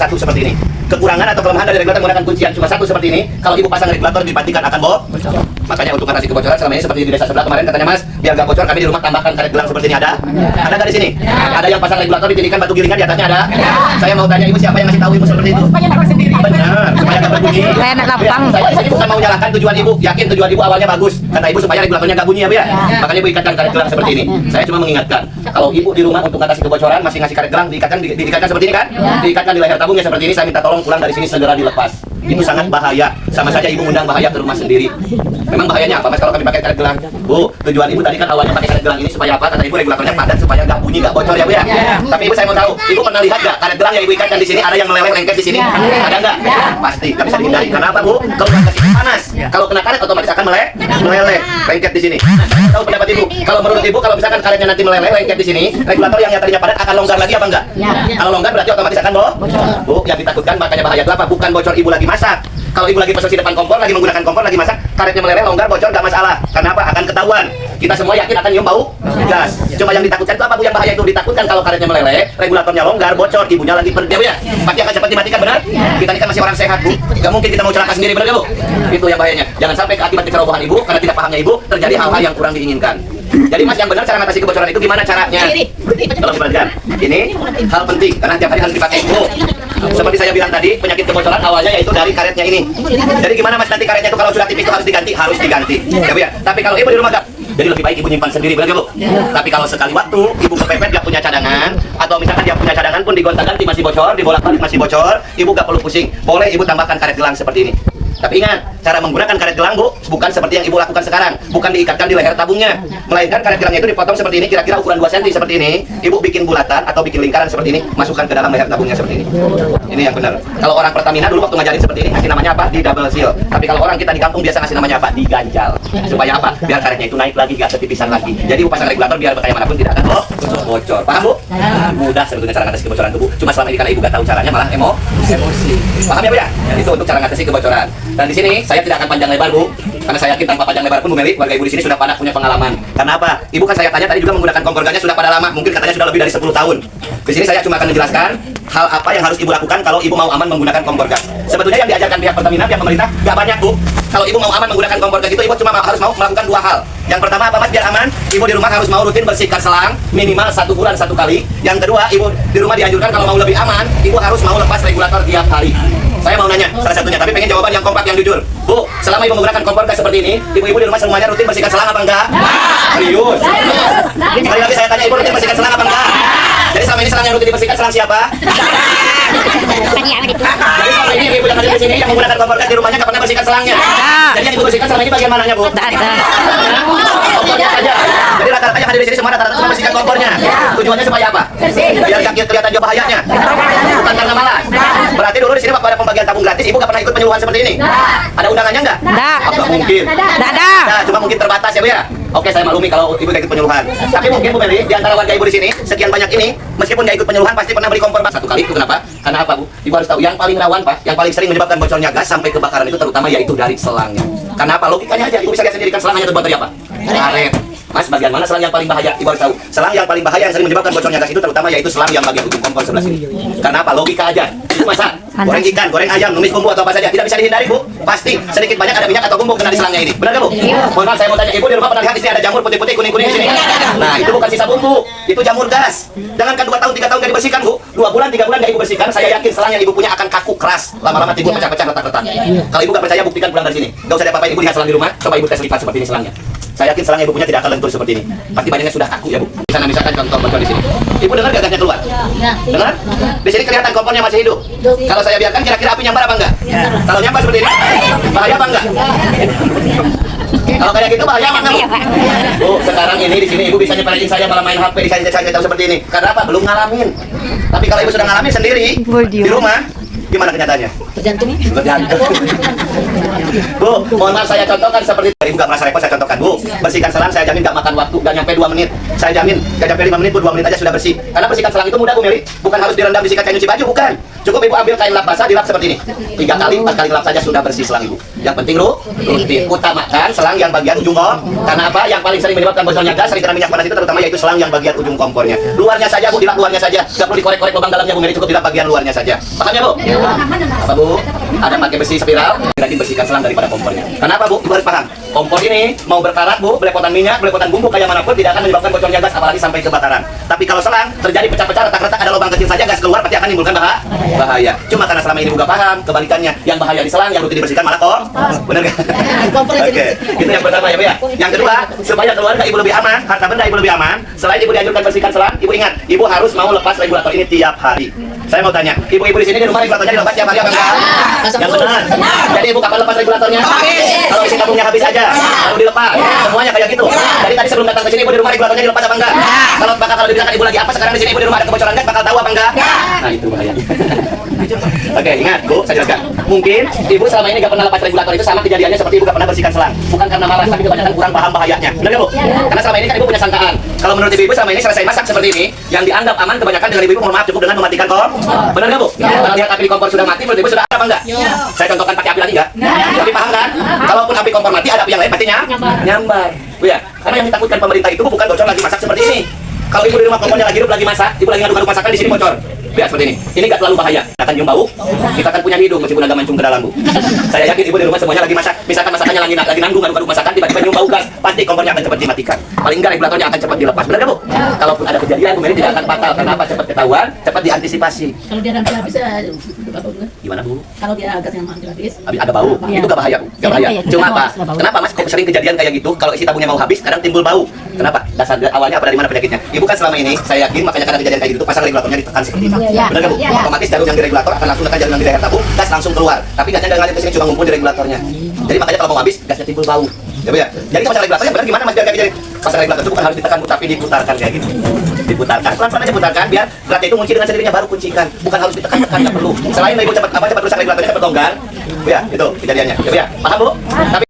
satu seperti ini. Kekurangan atau kelemahan dari regulator menggunakan kuncian cuma satu seperti ini. Kalau ibu pasang regulator dipastikan akan bocor. Makanya untuk mengatasi kebocoran selama ini seperti di desa sebelah kemarin katanya Mas, biar gak bocor kami di rumah tambahkan karet gelang seperti ini ada. Ada nggak di sini? Ada yang pasang regulator ditirikan batu gilingan di atasnya ada. Saya mau tanya ibu siapa yang ngasih tahu ibu seperti itu? Benar, supaya nggak berbunyi. Saya di sini bukan mau menyalahkan tujuan ibu, yakin tujuan ibu awalnya bagus. Kata ibu supaya regulatornya nggak bunyi ya Bu ya. Makanya ibu ikatkan karet gelang seperti ini. Saya cuma mengingatkan, kalau ibu di rumah untuk mengatasi kebocoran masih ngasih karet gelang diikatkan seperti ini kan? Diikatkan di leher tabungnya seperti ini. Saya minta tolong pulang dari sini segera dilepas. Itu sangat bahaya. Sama saja ibu mengundang bahaya ke rumah sendiri. Memang bahayanya apa Mas kalau kami pakai karet gelang? Bu, tujuan ibu tadi kan awalnya pakai karet gelang ini supaya apa? Kata ibu regulatornya padat supaya nggak bunyi, nggak bocor ya Bu ya. Tapi ibu saya mau tahu, ibu pernah lihat nggak karet gelang yang ibu ikatkan di sini ada yang meleleh lengket di sini? Ada nggak? Pasti, nggak bisa dihindari. Kenapa Bu? Kalau nggak kasih panas, kalau kena karet otomatis akan meleleh lengket di sini. Saya tahu pendapat ibu. Kalau menurut ibu kalau misalkan karetnya nanti meleleh lengket di sini, regulator yang tadinya padat akan longgar lagi apa enggak? Kalau longgar berarti otomatis akan bocor. Bu, yang ditakutkan makanya bahaya itu apa? Bukan bocor ibu lagi masak. Kalau ibu lagi posisi depan kompor, lagi menggunakan kompor, lagi masak, karetnya meleleh, longgar, bocor, nggak masalah. Karena apa? Akan ketahuan. Kita semua yakin akan nyium bau gas. Cuma yang ditakutkan itu apa Bu? Yang bahaya itu ditakutkan kalau karetnya meleleh, regulatornya longgar, bocor, ibunya lagi pergi ya. Pasti akan cepat dimatikan, benar? Kita ini kan masih orang sehat Bu. Nggak mungkin kita mau celaka sendiri, benar nggak Bu? Itu yang bahayanya. Jangan sampai akibat kecerobohan ibu, karena tidak pahamnya ibu, terjadi hal-hal yang kurang diinginkan. Jadi Mas, yang benar cara mengatasi kebocoran itu gimana caranya? Tolong diperhatikan. Ini hal penting karena tiap hari harus dipakai Bu. Seperti saya bilang tadi, penyakit kebocoran awalnya yaitu dari karetnya ini. Jadi gimana Mas nanti karetnya itu kalau sudah tipis itu harus diganti? Harus diganti. Ya Bu ya. Tapi kalau ibu di rumah enggak, jadi lebih baik ibu nyimpan sendiri, benar Bu? Tapi kalau sekali waktu ibu kepepet gak punya cadangan, atau misalkan dia punya cadangan pun digonta-ganti masih bocor, dibolak-balik masih bocor, ibu gak perlu pusing. Boleh ibu tambahkan karet gelang seperti ini. Tapi ingat, cara menggunakan karet gelang Bu, bukan seperti yang ibu lakukan sekarang. Bukan diikatkan di leher tabungnya, melainkan karet gelangnya itu dipotong seperti ini, kira-kira ukuran 2 cm seperti ini. Ibu bikin bulatan atau bikin lingkaran seperti ini, masukkan ke dalam leher tabungnya seperti ini. Ini yang benar. Kalau orang Pertamina dulu waktu ngajarin seperti ini, ngasih namanya apa? Di double seal. Tapi kalau orang kita di kampung biasa ngasih namanya apa? Diganjal. Supaya apa? Biar karetnya itu naik lagi, gak setipisan lagi. Jadi ibu pasang regulator biar bagaimanapun tidak akan bocor. Paham Bu? Mudah sebetulnya cara ngatasi kebocoran tubuh. Cuma selama ini karena ibu gak tahu caranya malah emosi. Paham ya Bu ya? Jadi itu untuk cara ngatasi kebocoran. Dan di sini saya tidak akan panjang lebar Bu, karena saya yakin tanpa panjang lebar pun Bu Meli, warga ibu di sini sudah pada punya pengalaman. Karena apa? Ibu kan saya tanya tadi juga menggunakan kompor gasnya sudah pada lama, mungkin katanya sudah lebih dari 10 tahun. Di sini saya cuma akan menjelaskan hal apa yang harus ibu lakukan kalau ibu mau aman menggunakan kompor gas. Sebetulnya yang diajarkan pihak Pertamina, pihak pemerintah gak banyak Bu. Kalau ibu mau aman menggunakan kompor gas itu ibu cuma harus mau melakukan 2 hal. Yang pertama apa Mas biar aman? Ibu di rumah harus mau rutin bersihkan selang minimal 1 bulan 1 kali. Yang kedua, ibu di rumah dianjurkan kalau mau lebih aman, ibu harus mau lepas regulator tiap hari. Saya mau nanya salah satunya, tapi pengen jawaban yang kompak, yang jujur. Bu, selama ibu menggunakan kompor gas seperti ini, ibu-ibu di rumah semuanya rutin bersihkan selang apa enggak? Serius? Sekali lagi saya tanya, ibu rutin bersihkan selang apa enggak? Jadi selama ini selang yang rutin dibersihkan selang siapa? Jadi selama ini ibu yang ada di sini yang menggunakan kompor gas di rumahnya nggak pernah bersihkan selangnya. Jadi yang ibu bersihkan selama ini bagian mananya Bu? Kompornya saja. Jadi rata-rata yang hadir di sini semua rata-rata cuma bersihkan kompornya. Tujuannya supaya apa? Biar gak kelihatan jauh bahayanya. Bukan karena malas. Berarti dulu di sini waktu ada pembagian tabung gratis, ibu gak pernah ikut penyuluhan seperti ini? Ada undangannya nggak? Nggak mungkin. Nah, cuma mungkin terbatas ya Bu ya. Oke, saya maklumi kalau ibu gak ikut penyuluhan. Tapi mungkin Bu Meli, di antara warga ibu di sini sekian banyak ini, meskipun gak ikut penyuluhan pasti pernah beli kompor gas 1 kali. Itu kenapa? Karena apa Bu? Ibu harus tahu yang paling rawan Pak, yang paling sering menyebabkan bocornya gas sampai kebakaran itu terutama yaitu dari selangnya. Karena apa? Logikanya aja, ibu bisa lihat sendiri kan selang hanya terbuat dari apa? Karet. Mas, bagian mana selang yang paling bahaya? Ibu harus tahu. Selang yang paling bahaya yang sering menyebabkan bocornya gas itu terutama yaitu selang yang bagian ujung kompor sebelah sini. Karena apa? Logika aja. Ibu masak, goreng ikan, goreng ayam, numis bumbu atau apa saja, tidak bisa dihindari Bu. Pasti sedikit banyak ada minyak atau bumbu kena di selangnya ini. Benar nggak Bu? Mohon maaf, saya mau tanya, ibu di rumah pernah lihat di sini ada jamur putih-putih, kuning-kuning di sini? Nah, itu bukan sisa bumbu, itu jamur gas. Jangankan 2 tahun, 3 tahun nggak dibersihkan Bu. 2 bulan, 3 bulan nggak ibu bersihkan, saya yakin selang yang ibu punya akan kaku keras. Lama-lama timbul pecah-pecah, retak-retak. Kalau ibu nggak percaya, buktikan pulang dari sini. Nggak usah ada apa-apa, ibu lihat selang di rumah, coba ibu tes lipat seperti ini selangnya. Saya yakin selang ibu punya tidak akan lentur seperti ini. Pasti banyaknya sudah kaku ya Bu. Di sana misalkan contoh bocor di sini. Ibu dengar gak gasnya keluar? Dengar? Di sini kelihatan kompornya masih hidup. Kalau saya biarkan kira-kira api nyambar apa enggak? Kalau nyambar seperti ini, bahaya apa enggak? Kalau kayak gitu bahaya apa enggak? Bu, sekarang ini di sini ibu bisa nyepelein saya malah main HP di saya tahu seperti ini. Karena apa? Belum ngalamin. Tapi kalau ibu sudah ngalamin sendiri di rumah, gimana kenyataannya? Tergantung. Bu, mohon maaf saya contohkan seperti ibu gak merasa repot, saya contohkan Bu. Bersihkan selang saya jamin gak makan waktu, gak nyampe 2 menit. Saya jamin gak nyampe 5 menit Bu, 2 menit aja sudah bersih. Karena bersihkan selang itu mudah Bu Meli. Bukan harus direndam disikat kayak nyuci baju, bukan. Cukup ibu ambil kain lap basah, dilap seperti ini 3 kali, 4 kali lap saja sudah bersih selang ibu. Yang penting rutin. Utamakan selang yang bagian ujung karena apa? Yang paling sering menyebabkan bocornya gas, sering kena minyak panas itu terutama yaitu selang yang bagian ujung kompornya. Luarnya saja bu, dilap luarnya saja. Gak perlu dikorek-korek lubang dalamnya bu Mary, cukup dilap bagian luarnya saja. Paham ya bu? Apa bu? Ada pakai besi spiral, rajin bersihkan selang daripada kompornya. Kenapa bu? Ibu harus paham. Kompor ini mau berkarat bu, belepotan minyak, belepotan bumbu kayak manapun tidak akan menyebabkan bocornya gas apalagi sampai kebakaran. Tapi kalau selang terjadi pecah-pecah, retak-retak, ada lubang kecil saja gas keluar pasti akan menimbulkan bahaya. Cuma karena selama ini juga paham, kebalikannya yang bahaya di selang yang rutin dibersihkan malah kok. Benar kan? Oke, itu yang pertama ya bu ya. Yang kedua, supaya keluarga ibu lebih aman, harta benda ibu lebih aman, selain ibu dianjurkan bersihkan selang, ibu ingat, ibu harus mau lepas regulator ini tiap hari. Saya mau tanya, ibu-ibu di sini di rumah regulatornya dilepas tiap hari apa enggak? Yang benar. Jadi ibu kapan lepas regulatornya? Kalau isi tabungnya habis aja, lalu dilepas. Semuanya kayak gitu. Jadi tadi sebelum datang ke sini ibu di rumah regulatornya dilepas apa enggak? Kalau dibilangkan ibu lagi apa sekarang di sini ibu di rumah ada kebocoran gas, bakal tahu apa enggak? Nah itu bahayanya. Oke, ingat bu, saya jelaskan. Mungkin ibu selama ini gak pernah lepas regulator itu sama kejadiannya seperti ibu gak pernah bersihkan selang. Bukan karena malas, tapi kebanyakan kurang paham bahayanya. Benar gak bu? Karena selama ini kan ibu punya sangkaan. Kalau menurut ibu selama ini selesai masak seperti ini, yang dianggap aman kebanyakan dengan ibu mohon maaf cukup dengan mematikan kompor. Benar gak bu? Kalau lihat api di kompor sudah mati, menurut ibu sudah ada apa enggak? Saya contohkan pakai api lagi enggak? Tapi paham kan? Kalaupun api kompor mati, ada api yang lain pastinya nyambar. Bu ya, karena yang ditakutkan pemerintah itu bukan bocor lagi masak seperti ini. Kalau ibu di rumah kompornya lagi hidup lagi masak, ibu lagi ngaduk-ngaduk masakan di sini bocor. Lihat seperti ini. Ini nggak terlalu bahaya. Akan nyium bau. Kita akan punya hidung meskipun agak mancung ke dalam bu. Saya yakin ibu di rumah semuanya lagi masak. Misalkan masakannya lagi nanggung aduk-aduk masakan, tiba-tiba nyium bau gas, pasti kompornya akan cepat dimatikan. Paling enggak regulatornya akan cepat dilepas. Benar nggak bu? Kalaupun ada kejadian, bu Mary tidak akan fatal. Karena apa? Cepat ketahuan, cepat diantisipasi. Kalau dia nanti habis Gimana bu? kalau dia gas yang habis Ada bau. Itu nggak bahaya bu. Nggak bahaya. Cuma apa? Kenapa mas kok sering kejadian kayak gitu? Kalau isi tabungnya mau habis, kadang timbul bau. Kenapa? Dasar awalnya apa dari mana penyakitnya? Ibu kan selama ini saya yakin makanya karena kejadian kayak gitu pasang regulatornya ditekan seperti itu. Benar nggak bu? Otomatis jarum yang di regulator akan langsung tekan jarum yang di leher tabung, gas langsung keluar. Tapi gasnya nggak ngalir ke sini, cuma ngumpul di regulatornya. Jadi makanya kalau mau habis, gasnya timbul bau. Ya bu ya. Jadi kalau pasang regulatornya benar gimana mas biar kayak gini? Pasang regulator itu bukan harus ditekan tapi diputarkan kayak gitu. Diputarkan, pelan-pelan aja putarkan biar beratnya itu kunci dengan sendirinya baru kuncikan. Bukan harus ditekan-tekan, nggak perlu. Selain ibu cepat rusak regulatornya cepat longgar. Bu ya, itu kejadiannya. Ya bu ya. Paham bu? Tapi